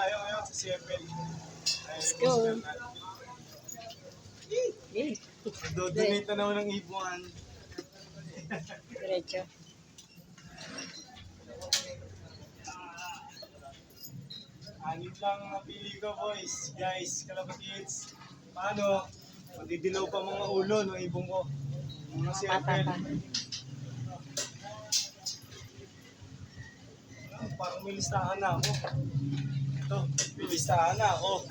Ayaw sa CFL. Let's go. Okay. Donate na naman ng ibuan. Diretso. Anit lang napili ko, boys. Guys, kalapatids. Paano? Magdidilaw pa mga ulo ng ibong ko. Mga CFL. Parang may listahan na ako. Ito, may listahan na ako.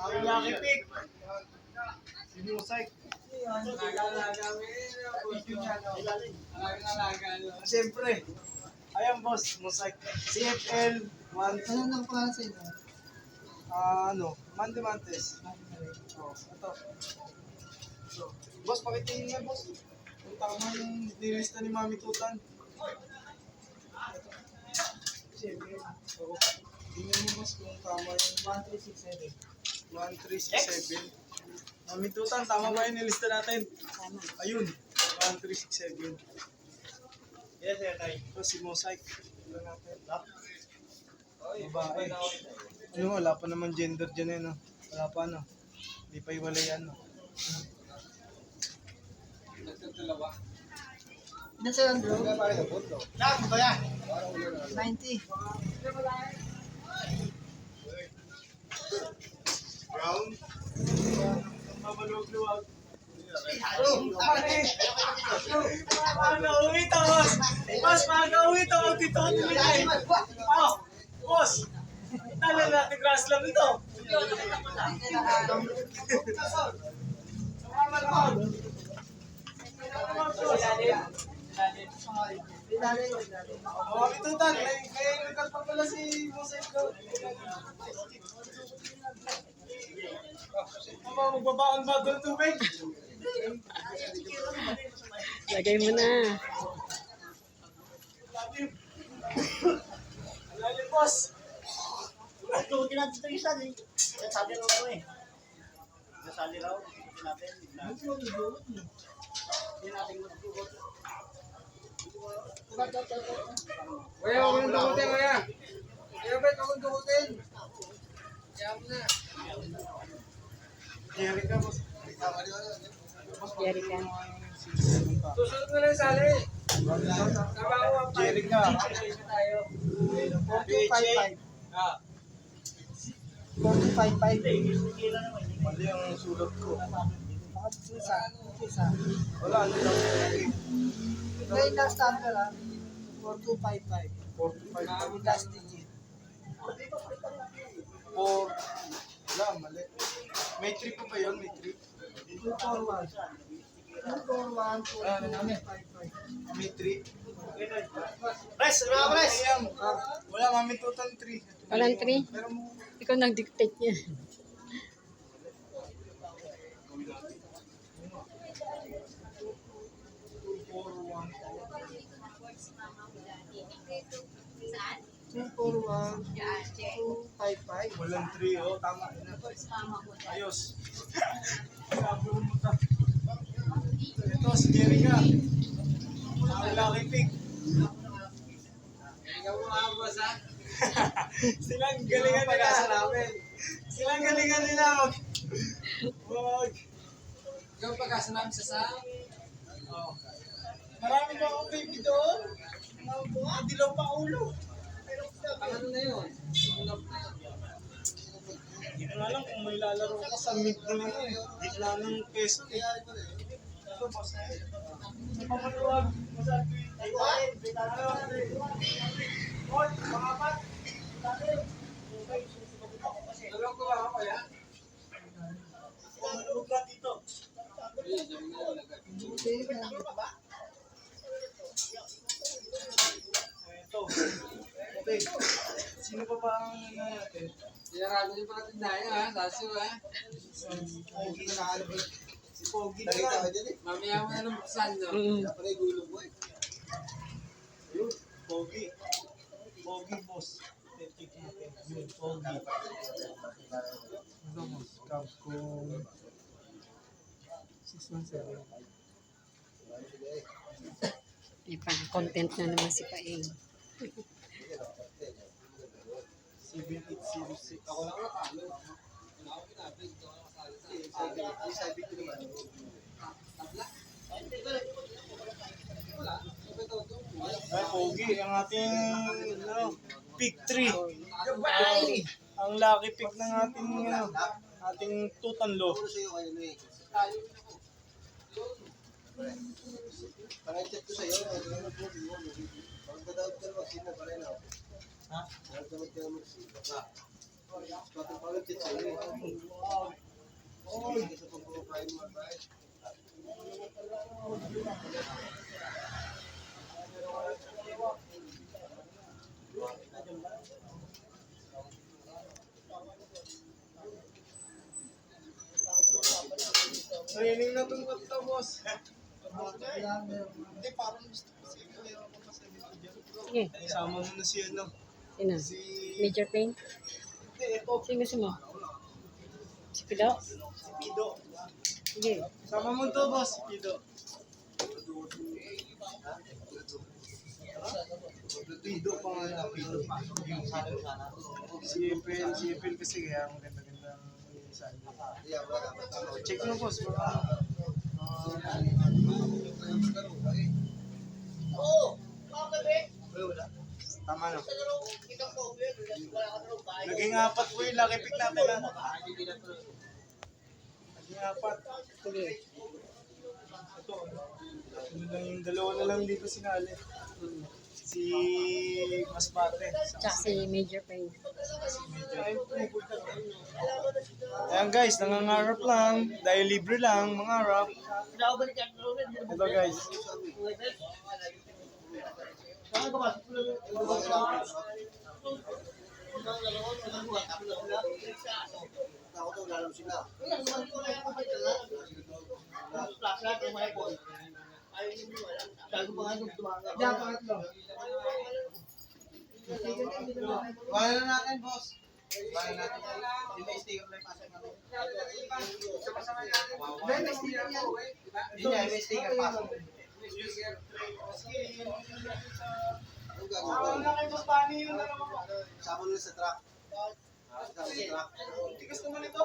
Ang lucky pick. Si Musay. Siyempre. Ayan boss, Musay. CFL 1. Ano nang pangalan sa inyo? Mantes. Oh, ito. So, boss, pakitingin nga boss. Kung tama yung nilista ni Mami Tutan. Siyempre. Oo. Tingnan mo boss kung tama yung 1367. 1367. Mami Tutan, tama ba yung nilista natin? Tama. Ayun, 1367. Yes, sir, tayo. Ito si Mosaic. Ito natin. Babae. Ano, wala pa naman gender dyan eh, no? Wala pa, no? Hindi pa iwala yan, no? Nasa yan, bro? 90. Brown? Mamalog-luwag. Pag-uwi to, boss! Boss, pag-uwi to, dito ko nilagay. Oh, boss! Tala natin grass lang ito. Sumama naman. Oh, ito tal. May lugar pa pala si Mosaic ko. Magbabaon ba doon tubig? Lagay mo na. Alalim, boss. Ito, natin ito isa din. Sabi raw ko eh. Nasali raw. Natin. Hindi natin magtugot. Kuya, huwag mong dukutin, kuya. Kuya, ba't huwag mong dukutin? Kaya mo na. Jerry ka, boss. Jerry ka. Susunod mo lang sali. Trabaho ang Jerry ka. tayo. 4255. Ah, 4255. mali ang sulat ko. Bakit isa? Isa. Wala, ano lang. May last number ah. 4255. 45. Yung last digit. 4. Wala, mali. May 3 po ba yun? May 3? 241. 241, 4255. May 3? Press! Mga press! Wala, Mami Tutan 3. Walang 3. Pero mo, Ikaw nag-dictate niya. Two, four, one, 255. walang 3. Oh, tama. Ayos. Sabi mo ta. Ito, si Jerry ka. Ang lucky pick. Ikaw mo nga, boss, ha? Silang galingan nila. Silang galingan nila. Wag. Ikaw pagkasa namin sa saan? Oh. Marami na akong baby doon. Dilaw pa ulo. Ano na yun? Unap na yun. Hindi ko na alam kung may lalaro ka sa mid na nila eh. Gitna ng peso eh. Ito, boss. Pamaluwag. Masabi. Hoy, pangapat. Dalawang ko ba ako, kuya? Pamaluwag ka dito. Ito. Okay. Sino pa ba ang natin? Sinarado niyo pala tindahan, ha? Lasso, ha? Pogi na nakalap eh. Si Pogi na lang. Mamaya mo na ng buksan, no? Ayun, Pogi. Pogi, boss. Tetik natin. Yun, Pogi. Ano mo? Capcom 617. May pang-content na naman si Paeng. 7806. Ako lang ay, Pogi, ang ating pick 3. Ang lucky pick ng ating ating tutanlo. Pang-check ko sa'yo, pag-download ka naman, sino pa rin ako? Ha? Pag-download ka naman, sino pa? Pag-check sa'yo, sige, sa pag-profile mo, right? Training na itong kanta, boss. Hindi, parang gusto ko sa'yo. Mayroon ko pa sa dito dyan. Sige, Isama mo na si ano. sino? Si... Major Paeng? Hindi, ito. Sino gusto mo? Si Pido? Si Pido. Sige. Sama mo to, boss. Si Pido. Pido pa nga na, Pido pa. Si Epel kasi kaya ang ganda-ganda ang isa. Yeah, wala ka tama. Check mo, boss. Baka tama na. Naging apat po yung lucky pick natin. Naging apat. Sige. Ito. Ano lang yung dalawa na lang dito sinali. Si Masbate. Tsaka si Major Paeng. Ayan guys, nangangarap lang. Dahil libre lang, mangarap. Ito guys. Ako to, lalo sila. Wala na natin, boss. Wala na natin. Hindi may sticker na ipasa natin. Hindi, may sticker yan. Hindi, may sticker pa. Anong gagawin? Na kay Boss Bunny yung dalawa ko. Sama nila sa truck. Sama sa truck. Tigas naman ito.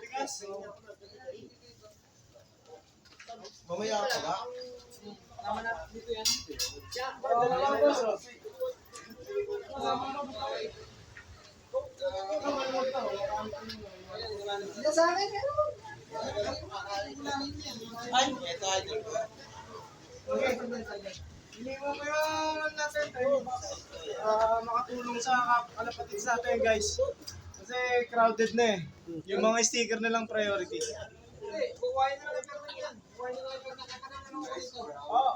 Tigas. Mamaya ka ba? Dalawa boss. Ay, ito ay. Okay. Hindi mo kaya natin makatulong sa kalapatids natin guys. Kasi crowded na eh. Yung mga sticker na lang priority. Oo.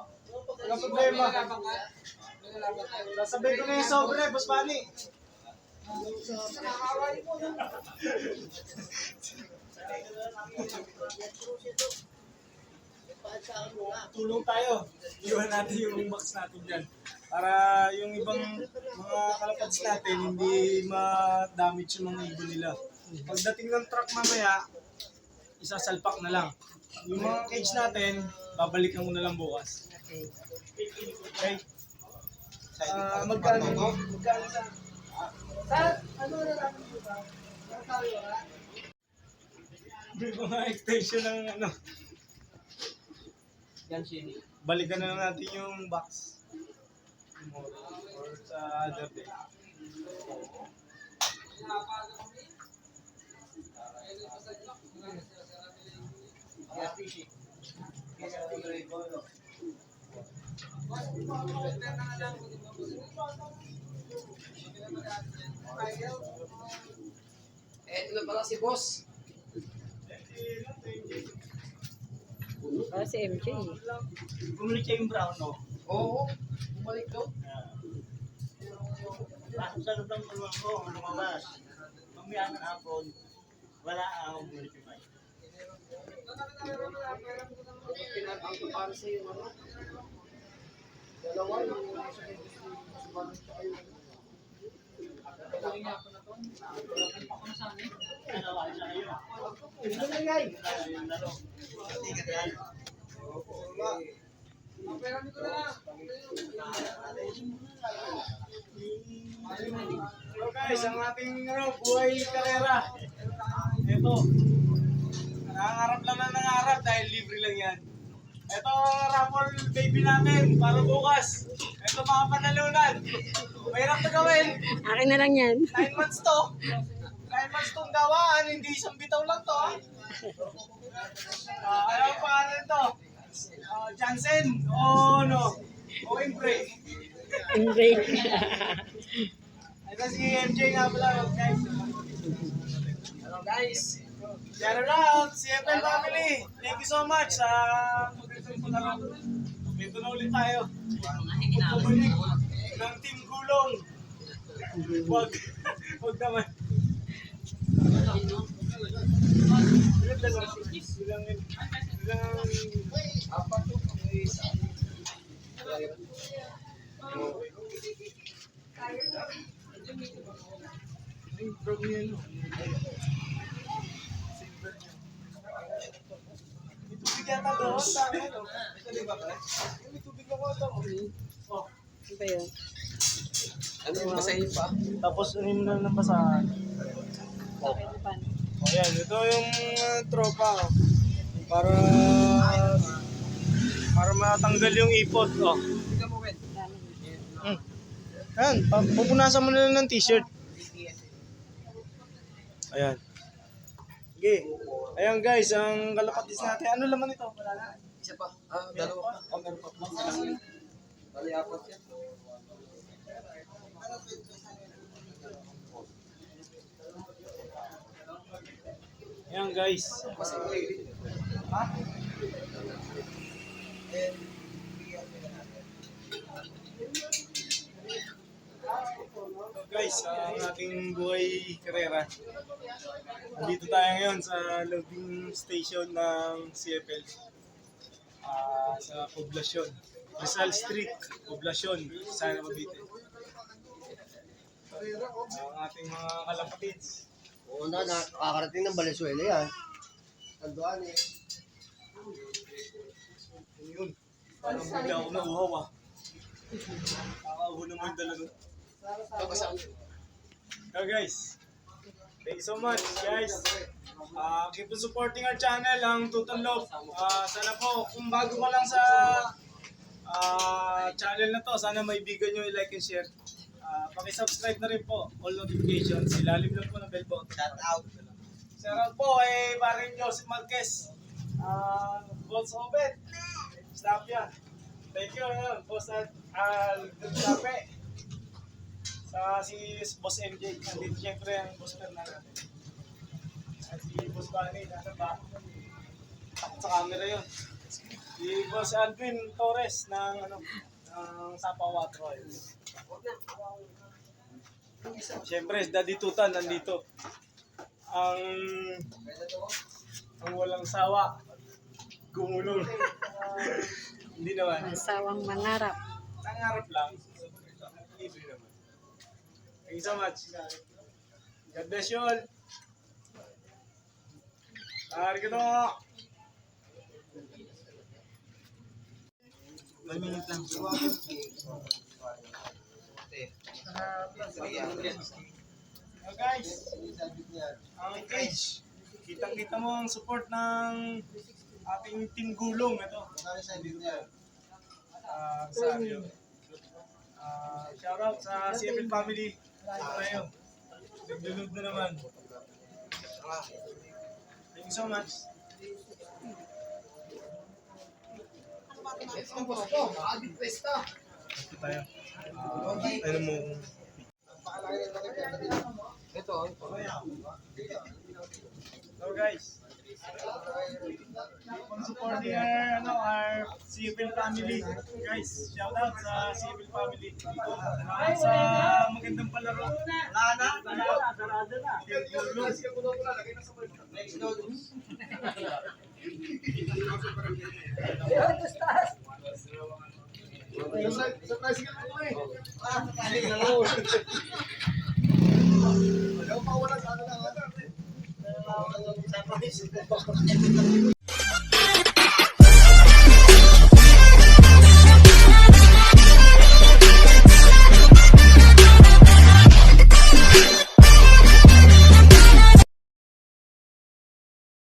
Wala problema. Sasabihin ko na yung sobre, Boss Bunny. Tulong tayo. Iwan natin yung box natin dyan. Para yung ibang mga kalapads natin, hindi ma-damage yung mga ibon nila. Pagdating ng truck mamaya, isasalpak na lang. Yung mga cage natin, babalikan ko na lang bukas. Okay. Okay? Magkano ito? Magkano sa... Ano na natin dito? May mga extension ng ano. Balikan na lang natin yung box. Or sa other day. Ito pala si boss. Oh, si MJ. Bumalik siya yung brown, no? Oo. Bumalik daw. Pasok sa loob ng kulungan ko, lumabas. Mamaya ng hapon, wala akong bumalik yung mic. Pinatang ko para sa iyo, ano? Dalawa yung So guys, ang ating buhay karera. Ito. Nangangarap lang na nangarap dahil libre lang yan. Ito ang raffle baby namin para bukas. Ito mga panalunan. Mahirap na gawin. Akin na lang yan. 9 months to. 9 months tong gawaan. Hindi isang bitaw lang to. Ano ang pangalan to? Jansen o no? O Imbre. Andre. Ito si MJ nga pala guys. Hello guys. Shout out, CFL family. Thank you so much sa pag-return ko na lang. Dito na ulit tayo. Bumalik ng Team Gulong. Wag naman. Apat to. Tubig yata doon. Ito di ba ba? May tubig na ko ito. Oh. Ano ba yun? Ano yung basahin pa? Tapos ano mo na ng basahan. Okay, ano pa? O yan, ito yung tropa. Para matanggal yung ipot. Oh. Tingnan mo, Ben. Dami. Ayan, pupunasan mo na lang ng t-shirt. Ayan. Okay. Ayan guys, ang kalapatis natin. Ano laman ito? Wala na. Isa pa. Dalawa pa. Oh, meron pa. Bali, apat yan. Ayan guys. Mas ito Ha? Guys, ang ating buhay karera. Nandito tayo ngayon sa loading station ng CFL. Sa Poblacion. Rizal Street, Poblacion, Sara Cavite. Ang ating mga kalapatids. Oo na, nakakarating ng Valenzuela yan. Tanduan eh. Yun. Parang bigla ako nauhaw ah. Nakakauho naman yung dalawa. So guys, thank you so much guys. Keep on supporting our channel, ang Tuton Love. Sana po, kung bago ka lang sa channel na to, sana maibigan nyo i-like and share. Paki-subscribe na rin po, all notifications. Ilalim lang po ng bell button. Shout out. Shout out po kay Paring Joseph Marquez. Boss Obet. Stop yan. Thank you, Boss Al-Sape. Sa si Boss MJ, nandito siyempre ang Boss Fernando natin. At si Boss Bunny, nasa ba? Takot sa camera yun. Si Boss Alvin Torres ng Sapa Watro. Siyempre, Daddy Tutan nandito. Ang walang sawa. Gumulong. Hindi naman. Asawang mangarap. Nangarap lang. Libre naman. Thank you so much. God bless you all. Arigato. 1 minute lang. So guys, ang cage. Kitang-kita mo ang support ng ating Team Gulong. Ito. Sabi shout out sa CFL family. Tayo. Naglulog na naman. Thank you so much. Ito tayo. Ano mo? Ito. So guys, kung supporting our CFL family, guys, shout out sa CFL family. Sa magandang palaro. Sarado na. Surprise ka na po eh. Ayaw pa wala sa ano lang. Surprise.